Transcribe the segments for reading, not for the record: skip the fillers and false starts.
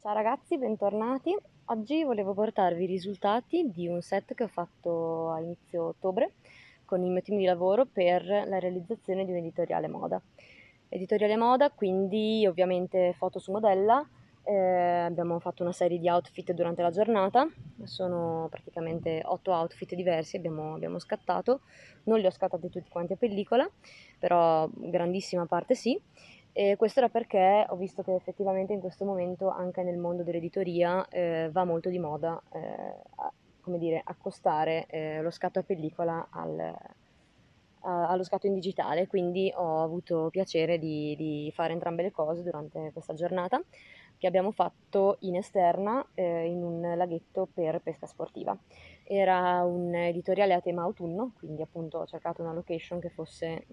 Ciao ragazzi, bentornati. Oggi volevo portarvi i risultati di un set che ho fatto a inizio ottobre con il mio team di lavoro per la realizzazione di un editoriale moda. Editoriale moda, quindi ovviamente foto su modella, abbiamo fatto una serie di outfit durante la giornata, sono praticamente 8 outfit diversi, abbiamo scattato, non li ho scattati tutti quanti a pellicola, però grandissima parte sì. E questo era perché ho visto che effettivamente in questo momento anche nel mondo dell'editoria va molto di moda come dire, accostare lo scatto a pellicola allo scatto in digitale, quindi ho avuto piacere di fare entrambe le cose durante questa giornata che abbiamo fatto in esterna in un laghetto per pesca sportiva. Era un editoriale a tema autunno, quindi appunto ho cercato una location che fosse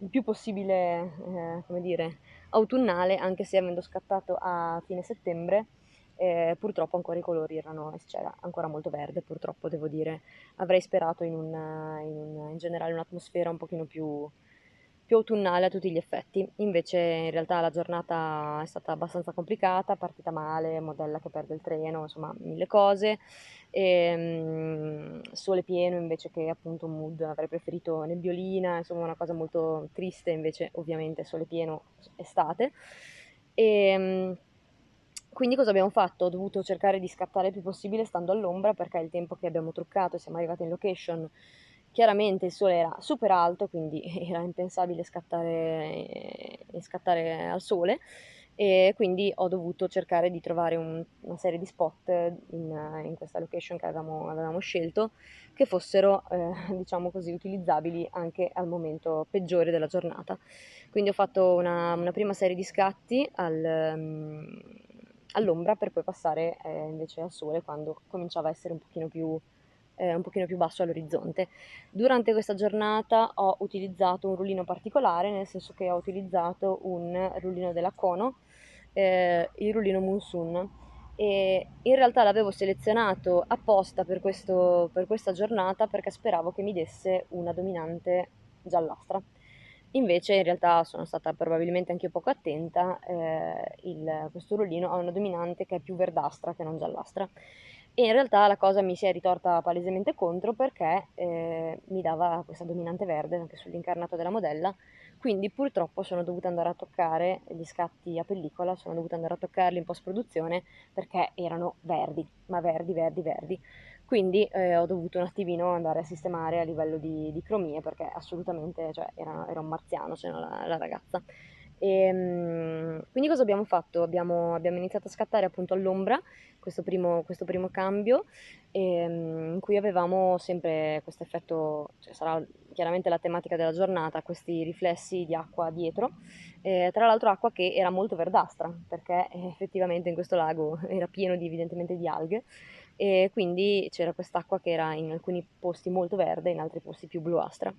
il più possibile, come dire, autunnale, anche se avendo scattato a fine settembre, purtroppo ancora i colori erano, c'era ancora molto verde, purtroppo devo dire. Avrei sperato in generale un'atmosfera un pochino più autunnale a tutti gli effetti. Invece in realtà la giornata è stata abbastanza complicata, partita male, modella che perde il treno, insomma mille cose. Sole pieno invece che appunto un mood avrei preferito nebbiolina, insomma una cosa molto triste, invece ovviamente sole pieno estate. E, quindi cosa abbiamo fatto? Ho dovuto cercare di scattare il più possibile stando all'ombra perché il tempo che abbiamo truccato e siamo arrivati in location, chiaramente il sole era super alto, quindi era impensabile scattare al sole e quindi ho dovuto cercare di trovare una serie di spot in questa location che avevamo scelto che fossero, diciamo così, utilizzabili anche al momento peggiore della giornata. Quindi ho fatto una prima serie di scatti all'ombra per poi passare invece al sole quando cominciava a essere un pochino più basso all'orizzonte. Durante questa giornata ho utilizzato un rullino particolare, nel senso che ho utilizzato un rullino della Kono, il rullino Monsoon, e in realtà l'avevo selezionato apposta per questa giornata perché speravo che mi desse una dominante giallastra. Invece in realtà sono stata probabilmente anche io poco attenta, questo rullino ha una dominante che è più verdastra che non giallastra. E in realtà la cosa mi si è ritorta palesemente contro perché mi dava questa dominante verde anche sull'incarnato della modella, quindi purtroppo sono dovuta andare a toccare gli scatti a pellicola, sono dovuta andare a toccarli in post-produzione perché erano verdi, ma verdi, verdi, verdi. Quindi ho dovuto un attimino andare a sistemare a livello di cromie perché assolutamente, cioè, era un marziano, se no la ragazza. Quindi cosa abbiamo fatto? Abbiamo iniziato a scattare appunto all'ombra questo primo cambio in cui avevamo sempre questo effetto, cioè sarà chiaramente la tematica della giornata, questi riflessi di acqua dietro, tra l'altro acqua che era molto verdastra perché effettivamente in questo lago era pieno evidentemente di alghe e quindi c'era quest'acqua che era in alcuni posti molto verde, in altri posti più bluastra.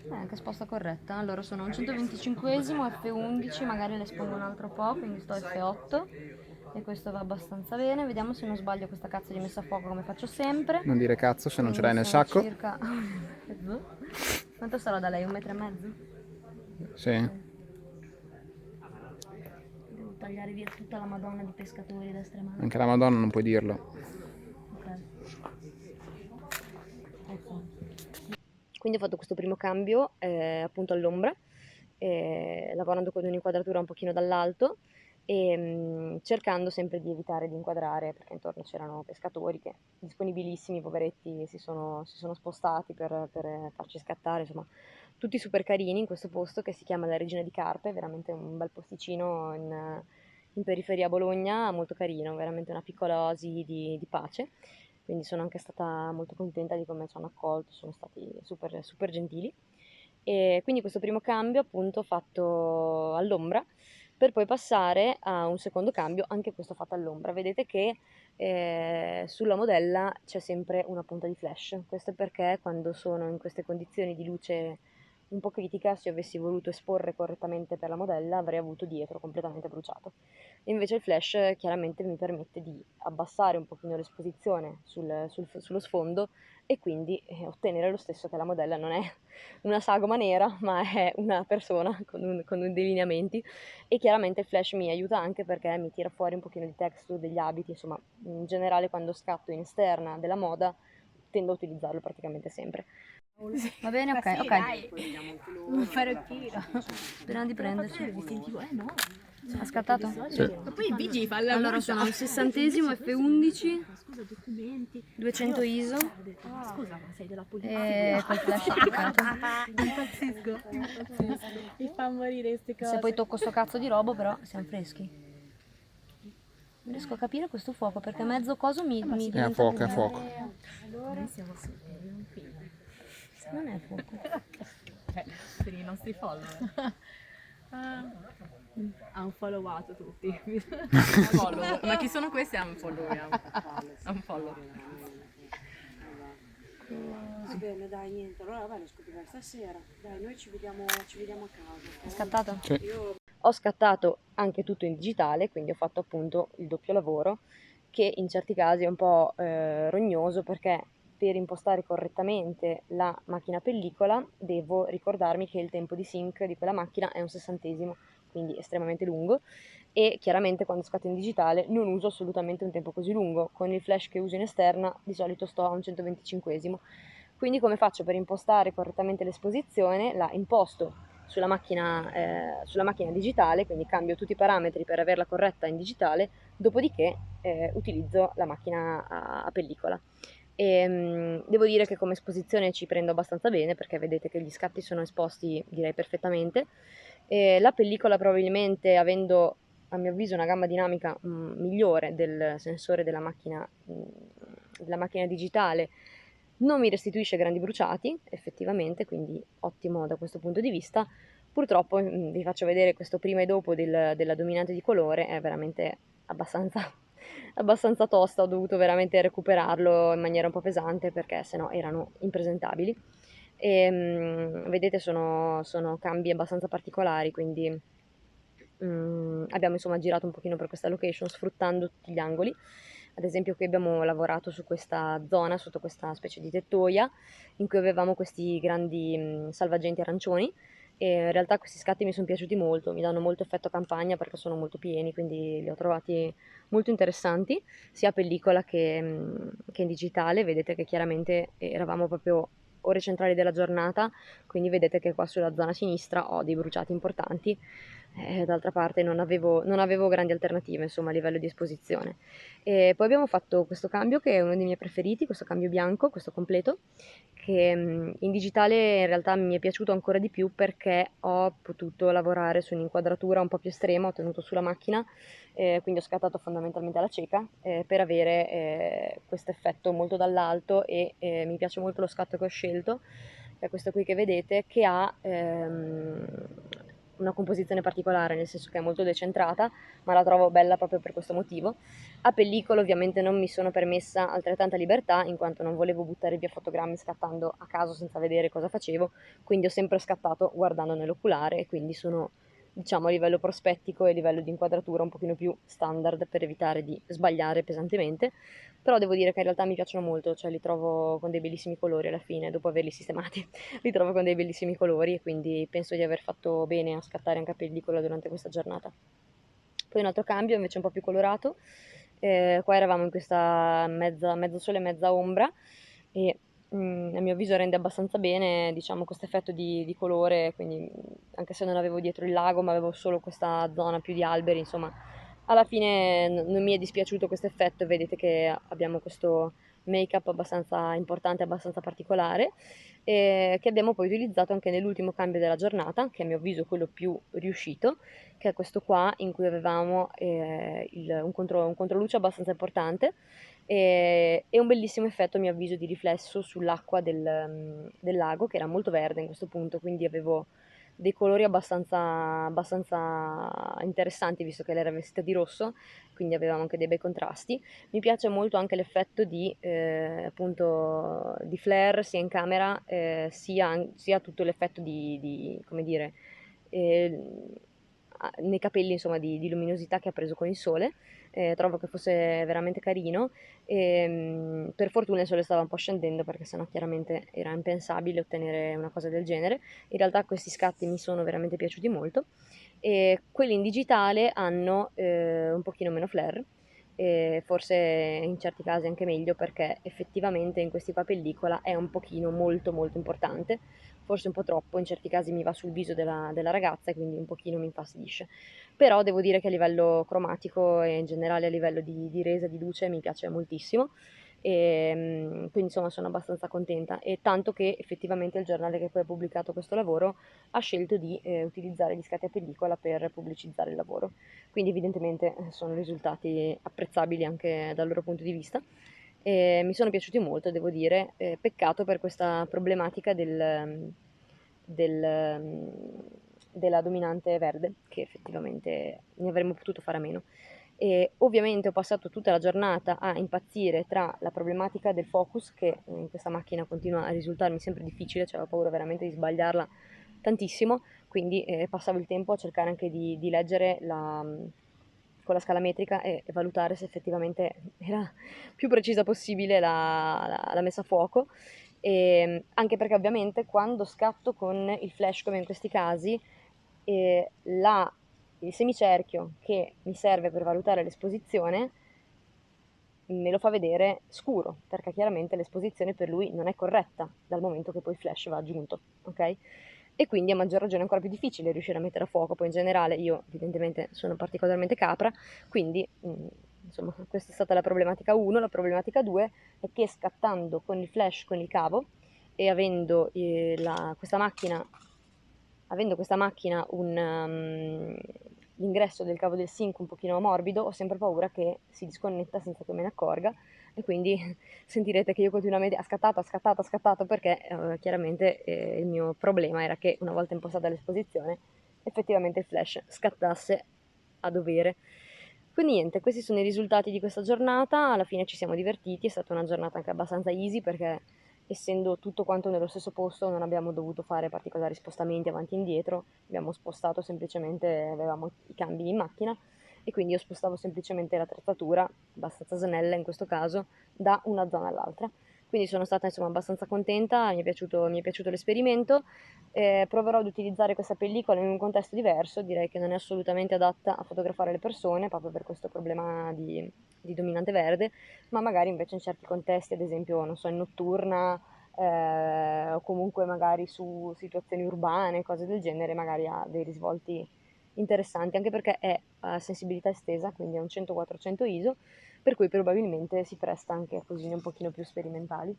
Anche sposta corretta. Allora sono un 125esimo, F11, magari le espongo un altro po', quindi sto F8 e questo va abbastanza bene. Vediamo se non sbaglio questa cazzo di messa a fuoco come faccio sempre. Non dire cazzo se non ce Quindi l'hai nel sono sacco. circa... Quanto sarò da lei? Un metro e mezzo? Sì. Sì. Devo tagliare via tutta la madonna di pescatori a destra e Anche manca. la Madonna non puoi dirlo. Ok. Quindi ho fatto questo primo cambio appunto all'ombra, lavorando con un'inquadratura un pochino dall'alto e cercando sempre di evitare di inquadrare perché intorno c'erano pescatori che disponibilissimi, poveretti, si sono spostati per farci scattare, insomma, tutti super carini in questo posto che si chiama la Regina di Carpe, veramente un bel posticino in periferia a Bologna, molto carino, veramente una piccola oasi di pace. Quindi sono anche stata molto contenta di come ci hanno accolto, sono stati super, super gentili. E quindi questo primo cambio appunto fatto all'ombra per poi passare a un secondo cambio, anche questo fatto all'ombra. Vedete che sulla modella c'è sempre una punta di flash. Questo è perché quando sono in queste condizioni di luce un po' critica, se avessi voluto esporre correttamente per la modella avrei avuto dietro completamente bruciato. Invece il flash chiaramente mi permette di abbassare un pochino l'esposizione sullo sfondo e quindi ottenere lo stesso che la modella non è una sagoma nera, ma è una persona con dei lineamenti, e chiaramente il flash mi aiuta anche perché mi tira fuori un pochino di texture degli abiti, insomma, in generale quando scatto in esterna della moda tendo a utilizzarlo praticamente sempre. Va bene, ok, ok. Un farocchino. Speriamo di prenderci. No. Ha scattato? Sì. Ma poi i vigili fanno la Allora sono al 60esimo F11, Scusa, documenti. 200 ISO Scusa, ma sei della polizia. e col flash attaccato. Impazzisco. Mi fa morire queste cose. Se poi tocco sto cazzo di robo però siamo freschi. Non riesco a capire questo fuoco perché mezzo coso mi È a diventa fuoco, è a blu. fuoco. Noi siamo su un film. Non è fuoco. Per i nostri follower. Ha un followato tutti. Follow. Ma chi sono questi? Ha un follow. Va bene, dai, niente. Allora vai, lo scopriremo stasera. Dai, noi ci vediamo a casa. È scattato? Sì. Ho scattato anche tutto in digitale, quindi ho fatto appunto il doppio lavoro, che in certi casi è un po' rognoso perché per impostare correttamente la macchina pellicola devo ricordarmi che il tempo di sync di quella macchina è un 60esimo, quindi estremamente lungo, e chiaramente quando scatto in digitale non uso assolutamente un tempo così lungo. Con il flash che uso in esterna di solito sto a un 125esimo. Quindi come faccio per impostare correttamente l'esposizione? La imposto sulla macchina digitale, quindi cambio tutti i parametri per averla corretta in digitale, dopodiché utilizzo la macchina a pellicola. Devo dire che come esposizione ci prendo abbastanza bene perché vedete che gli scatti sono esposti direi perfettamente. La pellicola probabilmente, avendo a mio avviso una gamma dinamica migliore del sensore della macchina digitale, non mi restituisce grandi bruciati effettivamente, quindi ottimo da questo punto di vista. Purtroppo vi faccio vedere questo prima e dopo della dominante di colore, è veramente abbastanza, abbastanza tosta, ho dovuto veramente recuperarlo in maniera un po' pesante perché sennò erano impresentabili. Vedete sono cambi abbastanza particolari, quindi abbiamo insomma girato un pochino per questa location sfruttando tutti gli angoli. Ad esempio qui abbiamo lavorato su questa zona, sotto questa specie di tettoia, in cui avevamo questi grandi salvagenti arancioni, e in realtà questi scatti mi sono piaciuti molto, mi danno molto effetto campagna perché sono molto pieni, quindi li ho trovati molto interessanti, sia a pellicola che in digitale. Vedete che chiaramente eravamo proprio ore centrali della giornata, quindi vedete che qua sulla zona sinistra ho dei bruciati importanti. D'altra parte non avevo grandi alternative, insomma, a livello di esposizione. E poi abbiamo fatto questo cambio che è uno dei miei preferiti, questo cambio bianco, questo completo, che in digitale in realtà mi è piaciuto ancora di più perché ho potuto lavorare su un'inquadratura un po' più estrema, ho tenuto sulla macchina, quindi ho scattato fondamentalmente alla cieca per avere questo effetto molto dall'alto, e mi piace molto lo scatto che ho scelto, che è questo qui che vedete, che ha una composizione particolare, nel senso che è molto decentrata, ma la trovo bella proprio per questo motivo. A pellicola ovviamente non mi sono permessa altrettanta libertà, in quanto non volevo buttare via fotogrammi scattando a caso senza vedere cosa facevo, quindi ho sempre scattato guardando nell'oculare, e quindi sono, diciamo, a livello prospettico e a livello di inquadratura un pochino più standard per evitare di sbagliare pesantemente. Però devo dire che in realtà mi piacciono molto, cioè li trovo con dei bellissimi colori alla fine, dopo averli sistemati, li trovo con dei bellissimi colori, e quindi penso di aver fatto bene a scattare anche a pellicola durante questa giornata. Poi un altro cambio invece un po' più colorato, qua eravamo in questa mezzo sole e mezza ombra, e a mio avviso rende abbastanza bene, diciamo, questo effetto di colore, quindi anche se non avevo dietro il lago ma avevo solo questa zona più di alberi, insomma, alla fine non mi è dispiaciuto questo effetto, e vedete che abbiamo questo make-up abbastanza importante, abbastanza particolare, che abbiamo poi utilizzato anche nell'ultimo cambio della giornata, che a mio avviso è quello più riuscito, che è questo qua, in cui avevamo un controluce abbastanza importante, e un bellissimo effetto a mio avviso di riflesso sull'acqua del lago, che era molto verde in questo punto, quindi avevo dei colori abbastanza interessanti, visto che lei era vestita di rosso, quindi avevamo anche dei bei contrasti. Mi piace molto anche l'effetto di appunto di flare sia in camera sia tutto l'effetto come dire, nei capelli, insomma, di luminosità che ha preso con il sole. Trovo che fosse veramente carino. Per fortuna il sole stava un po' scendendo, perché sennò chiaramente era impensabile ottenere una cosa del genere. In realtà questi scatti mi sono veramente piaciuti molto, e quelli in digitale hanno un pochino meno flare, e forse in certi casi anche meglio, perché effettivamente in questi qua pellicola è un pochino molto molto importante, forse un po' troppo, in certi casi mi va sul viso della ragazza e quindi un pochino mi infastidisce. Però devo dire che a livello cromatico e in generale a livello di resa di luce mi piace moltissimo, e quindi insomma sono abbastanza contenta, e tanto che effettivamente il giornale che poi ha pubblicato questo lavoro ha scelto di utilizzare gli scatti a pellicola per pubblicizzare il lavoro, quindi evidentemente sono risultati apprezzabili anche dal loro punto di vista, e mi sono piaciuti molto, devo dire. Peccato per questa problematica del, della dominante verde, che effettivamente ne avremmo potuto fare a meno. E ovviamente ho passato tutta la giornata a impazzire tra la problematica del focus, che in questa macchina continua a risultarmi sempre difficile, cioè ho paura veramente di sbagliarla tantissimo, quindi passavo il tempo a cercare anche di leggere con la scala metrica e valutare se effettivamente era più precisa possibile la messa a fuoco. Anche perché ovviamente quando scatto con il flash, come in questi casi, eh, la- il semicerchio che mi serve per valutare l'esposizione me lo fa vedere scuro, perché chiaramente l'esposizione per lui non è corretta dal momento che poi il flash va aggiunto, ok? E quindi a maggior ragione è ancora più difficile riuscire a mettere a fuoco. Poi in generale io evidentemente sono particolarmente capra, quindi insomma questa è stata la problematica 1. La problematica 2 è che scattando con il flash, con il cavo, e avendo questa macchina l'ingresso del cavo del sync un pochino morbido, ho sempre paura che si disconnetta senza che me ne accorga, e quindi sentirete che io continuamente ha scattato, perché chiaramente il mio problema era che una volta impostata l'esposizione effettivamente il flash scattasse a dovere. Quindi niente, questi sono i risultati di questa giornata. Alla fine ci siamo divertiti, è stata una giornata anche abbastanza easy, perché essendo tutto quanto nello stesso posto non abbiamo dovuto fare particolari spostamenti avanti e indietro, abbiamo spostato semplicemente, avevamo i cambi in macchina, e quindi io spostavo semplicemente l'attrezzatura, abbastanza snella in questo caso, da una zona all'altra. Quindi sono stata insomma abbastanza contenta, mi è piaciuto l'esperimento. Proverò ad utilizzare questa pellicola in un contesto diverso, direi che non è assolutamente adatta a fotografare le persone, proprio per questo problema di dominante verde, ma magari invece in certi contesti, ad esempio, non so, in notturna, o comunque magari su situazioni urbane, cose del genere, magari ha dei risvolti interessanti, anche perché è a sensibilità estesa, quindi è un 100-400 ISO, per cui probabilmente si presta anche a cosine un pochino più sperimentali.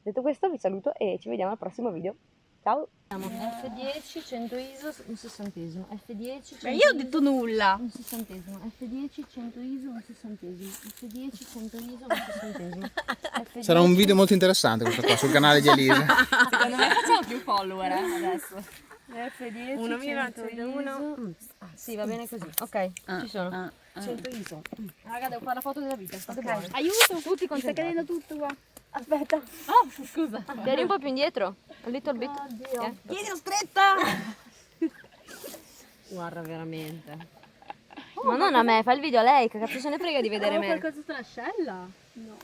Detto questo vi saluto e ci vediamo al prossimo video. Ciao! F10, 100 ISO, un sessantesimo. F10, 100 Ma io ho detto ISO, nulla. un sessantesimo. F10, 100 ISO, un sessantesimo. F10, 100 ISO, un sessantesimo. F10... Sarà un video molto interessante questo qua sul canale di Elisa. Secondo me facciamo più follower adesso. F10, Uno 100 minuto, ISO. Sì, va bene così. Ok, ci sono. 100 ISO. Raga, devo fare la foto della vita, state buoni. Aiuto, Tutti mi sta cadendo tutto qua. Aspetta. Oh, scusa. Vieni un po' più indietro. A little bit. Oddio. Chiedi stretta! Guarda veramente. Ma non a me, fa il video a lei, che cazzo se ne frega di vedere me. Qualcosa sull'ascella? No.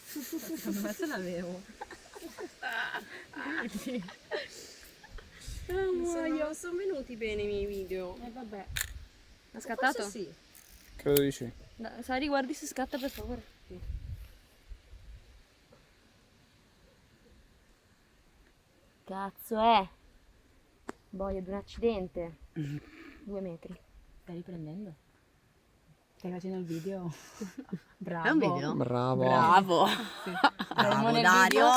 Secondo me ce l'avevo. Sono venuti bene i miei video. Vabbè. Ha scattato? Sì. Credo di sì. Sari, guardi se scatta per favore. Cazzo è? Boia di un accidente. 2 metri. Stai riprendendo? Stai facendo il video? Bravo. È un video? Bravo. Bravo. Bravo Dario.